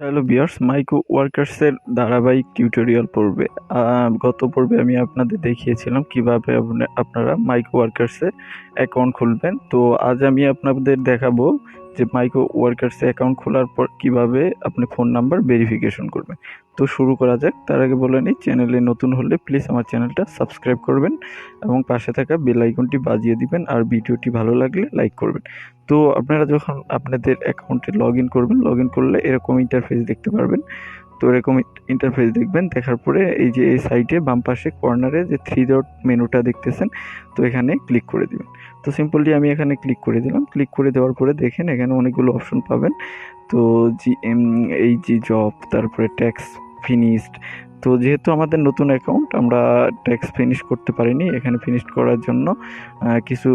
Hello viewers, micro ওয়ার্কার্সের ধারাবাহিক tutorial পর্বে গত পর্বে আমি আপনাদের দেখিয়েছিলাম কিভাবে আপনারা মাইক্রো ওয়ার্কার্সে অ্যাকাউন্ট খুলবেন। তো আজ আমি আপনাদের দেখাবো যে মাইক্রো ওয়ার্কার্সে অ্যাকাউন্ট খোলার পর কিভাবে আপনি ফোন নাম্বার ভেরিফিকেশন করবেন। তো শুরু করা যাক। তার আগে বলে নিই, চ্যানেলে নতুন হলে প্লিজ আমার চ্যানেলটা সাবস্ক্রাইব করবেন এবং পাশে থাকা বেল আইকনটি বাজিয়ে দিবেন, আর ভিডিওটি ভালো লাগলে লাইক করবেন। তো আপনারা যখন আপনাদের অ্যাকাউন্টে লগ ইন করবেন, লগ ইন করলে এরকম ইন্টারফেস দেখতে পারবেন। তো এরকম ইন্টারফেস দেখবেন, দেখার পরে এই যে এই সাইডে বাম পাশে কর্নারে যে 3 ডট মেনুটা দেখতেছেন, তো এখানে ক্লিক করে দিবেন। তো সিম্পলি আমি এখানে ক্লিক করে দিলাম। ক্লিক করে দেওয়ার পরে দেখেন এখানে অনেকগুলো অপশন পাবেন। তো এই যে জব, তারপরে ট্যাক্স ফিনিশড। তো যেহেতু আমাদের নতুন অ্যাকাউন্ট, আমরা ট্যাক্স ফিনিশ করতে পারিনি। এখানে ফিনিশ করার জন্য কিছু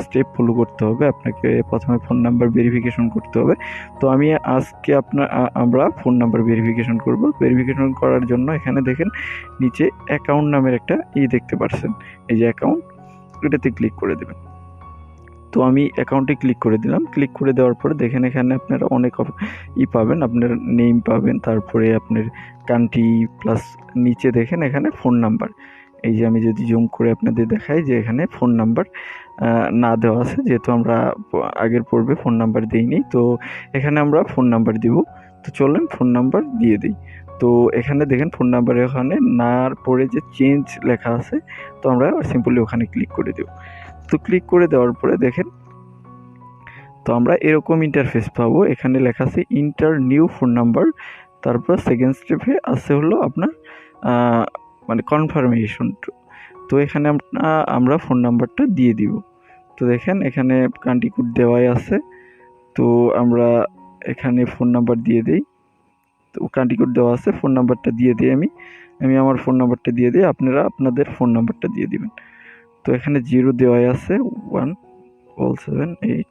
স্টেপ ফলো করতে হবে। আপনাকে প্রথমে ফোন নাম্বার ভেরিফিকেশন করতে হবে। তো আমি আজকে আমরা ফোন নাম্বার ভেরিফিকেশন করব। ভেরিফিকেশন করার জন্য এখানে দেখেন নিচে অ্যাকাউন্ট নামের একটা দেখতে পাচ্ছেন, এই যে অ্যাকাউন্ট, এটাতে ক্লিক করে দেবেন। তো আমি অ্যাকাউন্টে ক্লিক করে দিলাম। ক্লিক করে দেওয়ার পরে দেখেন এখানে আপনারা অনেক পাবেন। আপনার নেম পাবেন, তারপরে আপনার কান্ট্রি, প্লাস নিচে দেখেন এখানে ফোন নাম্বার। এই যে আমি যদি জুম করে আপনাদের দেখাই যে এখানে ফোন নাম্বার না দেওয়া আছে, যেহেতু আমরা আগের পর্বে ফোন নাম্বার দিইনি। তো এখানে আমরা ফোন নাম্বার দিব। তো চলেন ফোন নাম্বার দিয়ে দিই। তো এখানে দেখেন ফোন নাম্বার এখানে নার পরে যে চেঞ্জ লেখা আছে, তো আমরা সিম্পলি ওখানে ক্লিক করে দেব। তো ক্লিক করে দেওয়ার পরে দেখেন, তো আমরা এরকম ইন্টারফেস পাবো। এখানে লেখা আছে ইন্টার নিউ ফোন নাম্বার, তারপর সেকেন্ড স্টেপে আছে হলো আপনার কনফার্মেশন। তো এখানে আমরা ফোন নাম্বারটা দিয়ে দিব। তো দেখেন এখানে কান্ট্রি কোড দেওয়াই আছে। তো আমরা এখানে ফোন নাম্বার দিয়ে দিই। তো কান্ট্রি কোড দেওয়া আছে, ফোন নাম্বারটা দিয়ে দিই। আমি আমার ফোন নাম্বারটা দিয়ে দিই, আপনারা আপনাদের ফোন নাম্বারটা দিয়ে দিবেন। তো এখানে 0 দেওয়াই আছে, 178।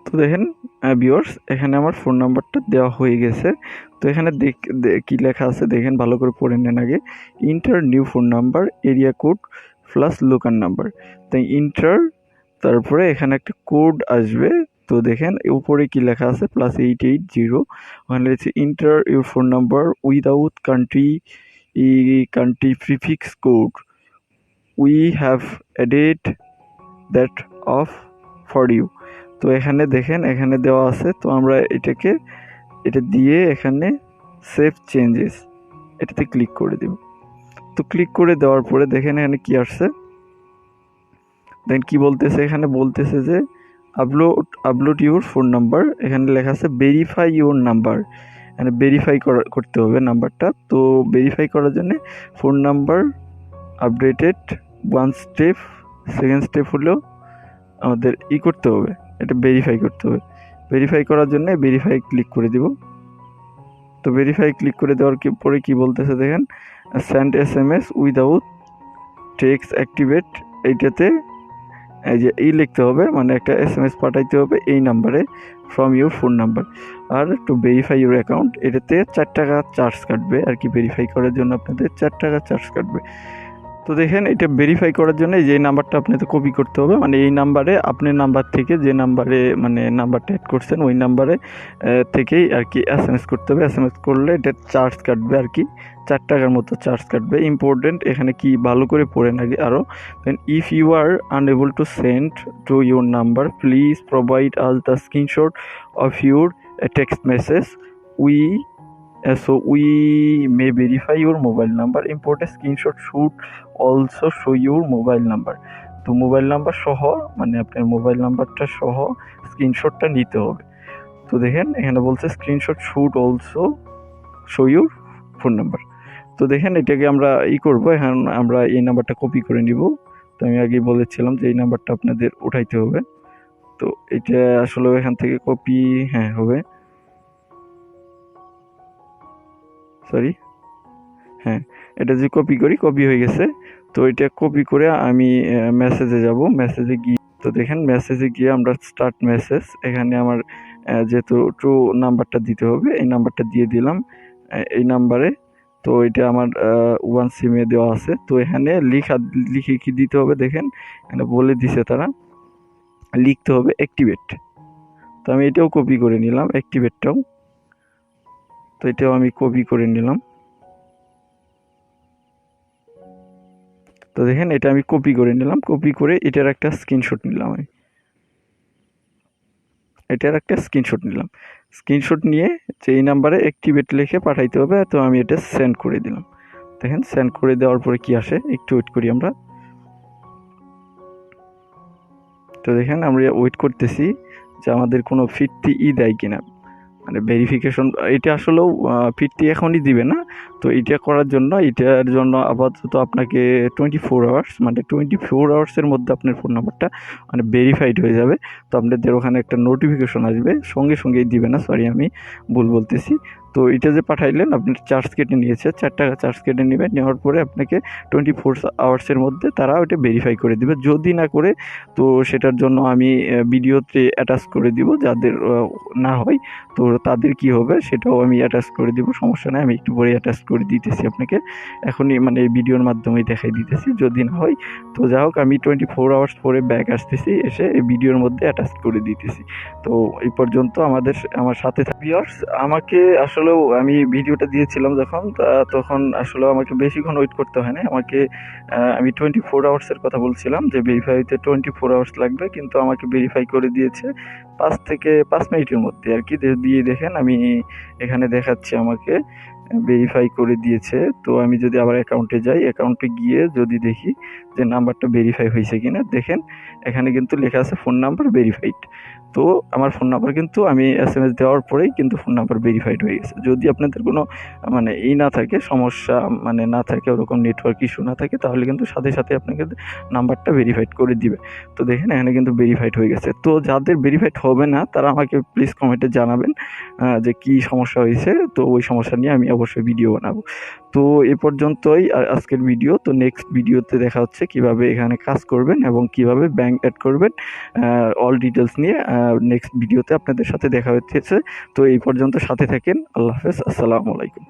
তো দেখেন ভিউয়ার্স, এখানে আমার ফোন নাম্বারটা দেওয়া হয়ে গেছে। তো এখানে কি লেখা আছে দেখেন, ভালো করে পড়ে নেন আগে। Inter new phone number, area code plus local number. তাই ইন্টার, তারপরে এখানে একটা কোড আসবে। তো দেখেন উপরে কি লেখা আছে, +880। ওখানে লিখছে enter your phone number without country prefix code, we have added that off for you. তো এখানে দেখেন এখানে দেওয়া আছে। তো আমরা এটা দিয়ে এখানে সেভ চেঞ্জেস, এটাতে ক্লিক করে দেব। তো ক্লিক করে দেওয়ার পরে দেখেন এখানে কি আসছে, দেখেন কি বলতেছে। এখানে বলতেছে যে আপলোড ইউর ফোন নাম্বার। এখানে লেখা আছে ভেরিফাই ইউর নাম্বার। এখানে ভেরিফাই করতে হবে নাম্বারটা। তো ভেরিফাই করার জন্য phone number updated 1 step, second step হলো আমাদের করতে হবে, এটা ভেরিফাই করতে হবে। ভেরিফাই করার জন্য ভেরিফাই ক্লিক করে দিব। তো ভেরিফাই ক্লিক করে দেওয়ার পরে কি বলতেছে দেখেন, send SMS without text activate. এইটাতে এই যে লিখতে হবে, একটা SMS পাঠাইতে হবে এই নাম্বারে ফ্রম ইউর ফোন নাম্বার। আর টু ভেরিফাই ইউর অ্যাকাউন্ট, এটাতে 4 টাকা চার্জ কাটবে আর কি। ভেরিফাই করার জন্য আপনাদের 4 টাকা চার্জ কাটবে। তো দেখেন এটা ভেরিফাই করার জন্য যে নাম্বারটা আপনাকে কপি করতে হবে, এই নাম্বারে আপনার নাম্বার থেকে যে নাম্বারে নাম্বারটা অ্যাড করছেন ওই নাম্বারে থেকেই আর কি SMS করতে হবে। SMS করলে এটা চার্জ কাটবে আর কি, 4 টাকার মতো চার্জ কাটবে। ইম্পর্টেন্ট এখানে কি ভালো করে পড়েন আগে আরও। Then if you are unable to send to your number, please provide us the screenshot of your text message, so we may verify your mobile number. Important screenshot should also show your mobile number. তো mobile number সহ, আপনার mobile নাম্বারটা সহ স্ক্রিনশটটা নিতে হবে। তো দেখেন এখানে বলছে screenshot should also show your phone number. তো দেখেন এটাকে আমরা করব। এখন আমরা এই নাম্বারটা কপি করে নিব। তো আমি আগেই বলেছিলাম যে এই নাম্বারটা আপনাদের উঠাইতে হবে। তো এটা আসলে এখান থেকে কপি হবে, সরি, এটা যে কপি করি, কপি হয়ে গেছে। তো এটা কপি করে আমি মেসেজে যাব। মেসেজে গিয়ে, তো দেখেন মেসেজে গিয়ে আমরা স্টার্ট মেসেজ, এখানে আমার যেহেতু ট্রু নাম্বারটা দিতে হবে, এই নাম্বারটা দিয়ে দিলাম এই নাম্বারে। তো এটা আমার 1 সিমে দেওয়া আছে। তো এখানে লিখে কি দিতে হবে দেখেন, এখানে বলে দিছে তারা। লিখতে হবে অ্যাক্টিভেট। তো আমি এটাও কপি করে নিলাম, অ্যাক্টিভেটটাও। তো এটাও আমি কপি করে নিলাম। তো দেখেন এটা আমি কপি করে নিলাম, কপি করে এটার একটা স্ক্রিনশট নিলাম আমি, এটার একটা স্ক্রিনশট নিলাম। স্ক্রিনশট নিয়ে যে এই নাম্বারে অ্যাক্টিভেট লিখে পাঠাইতে হবে, তো আমি এটা সেন্ড করে দিলাম। দেখেন সেন্ড করে দেওয়ার পরে কি আসে, একটু ওয়েট করি আমরা। তো দেখেন আমরা ওয়েট করতেছি যে আমাদের কোনো ফিরতি দেয় কিনা, মানে ভেরিফিকেশন। এটা আসলেও ফিরতি এখনই দিবে না। তো এটা করার জন্য, এটার জন্য আপাতত আপনাকে 24 আওয়ার্স, মানে 24 আওয়ার্সের মধ্যে আপনার ফোন নাম্বারটা মানে ভেরিফাইড হয়ে যাবে। তো আপনাদের ওখানে একটা নোটিফিকেশন আসবে, সঙ্গে সঙ্গেই দিবে না, সরি আমি ভুল বলতেছি। তো এটা যে পাঠাইলেন, আপনার চার্জ কেটে নিয়েছে, 4 টাকা চার্জ কেটে নেবে, নেওয়ার পরে আপনাকে 24 আওয়ার্সের মধ্যে তারা ওটা ভেরিফাই করে দিবে। যদি না করে, তো সেটার জন্য আমি ভিডিওতে অ্যাটাচ করে দিব, যাদের না হয় তো তাদের কি হবে সেটাও আমি অ্যাটাচ করে দিব, সমস্যা নেই। আমি একটু পরে অ্যাটাচ করে দিতেছি আপনাকে, এখনই মানে এই ভিডিওর মাধ্যমেই দেখাই দিতেছি। যদি না হয় তো যা হোক, আমি 24 আওয়ার্স পরে ব্যাক আসতেছি, এসে এই ভিডিওর মধ্যে অ্যাটাচ করে দিতেছি। তো এই পর্যন্ত আমার সাথে ভিউয়ার্স। আমাকে আসলেও আমি ভিডিওটা দিয়েছিলাম যখন, তখন আসলে আমাকে বেশিক্ষণ ওয়েট করতে হয় না। আমাকে আমি 24 আওয়ার্সের কথা বলছিলাম, যে ভেরিফাই হতে 24 আওয়ার্স লাগবে, কিন্তু আমাকে ভেরিফাই করে দিয়েছে 5 থেকে 5 মিনিটের মধ্যে আর কি। দিয়ে দেখেন আমি এখানে দেখাচ্ছি আমাকে ভেরিফাই করে দিয়েছে। তো আমি যদি আবার অ্যাকাউন্টে যাই, অ্যাকাউন্টে গিয়ে যদি দেখি যে নাম্বারটা ভেরিফাই হয়েছে কিনা, দেখেন এখানে কিন্তু লেখা আছে ফোন নাম্বার ভেরিফাইড। তো আমার ফোন নাম্বার কিন্তু আমি SMS দেওয়ার পরেই কিন্তু ফোন নাম্বার ভেরিফাইড হয়ে গেছে। যদি আপনাদের কোনো মানে না থাকে, সমস্যা মানে না থাকে, ওরকম নেটওয়ার্ক ইস্যু না থাকে, তাহলে কিন্তু সাথে সাথে আপনাকে নাম্বারটা ভেরিফাইড করে দিবে। তো দেখেন এখানে কিন্তু ভেরিফাইড হয়ে গেছে। তো যাদের ভেরিফাইড হবে না, তারা আমাকে প্লিজ কমেন্টে জানাবেন যে কী সমস্যা হয়েছে। তো ওই সমস্যা নিয়ে আমি অবশ্যই ভিডিও বানাবো। তো এ পর্যন্তই আজকের ভিডিও। তো নেক্সট ভিডিওতে দেখা হচ্ছে কিভাবে এখানে কাজ করবেন এবং কিভাবে ব্যাংক অ্যাড করবেন, অল ডিটেলস নিয়ে নেক্সট ভিডিওতে আপনাদের সাথে দেখা হচ্ছে। তো এই পর্যন্ত সাথে থাকেন। আল্লাহ হাফেজ, আসসালামু আলাইকুম।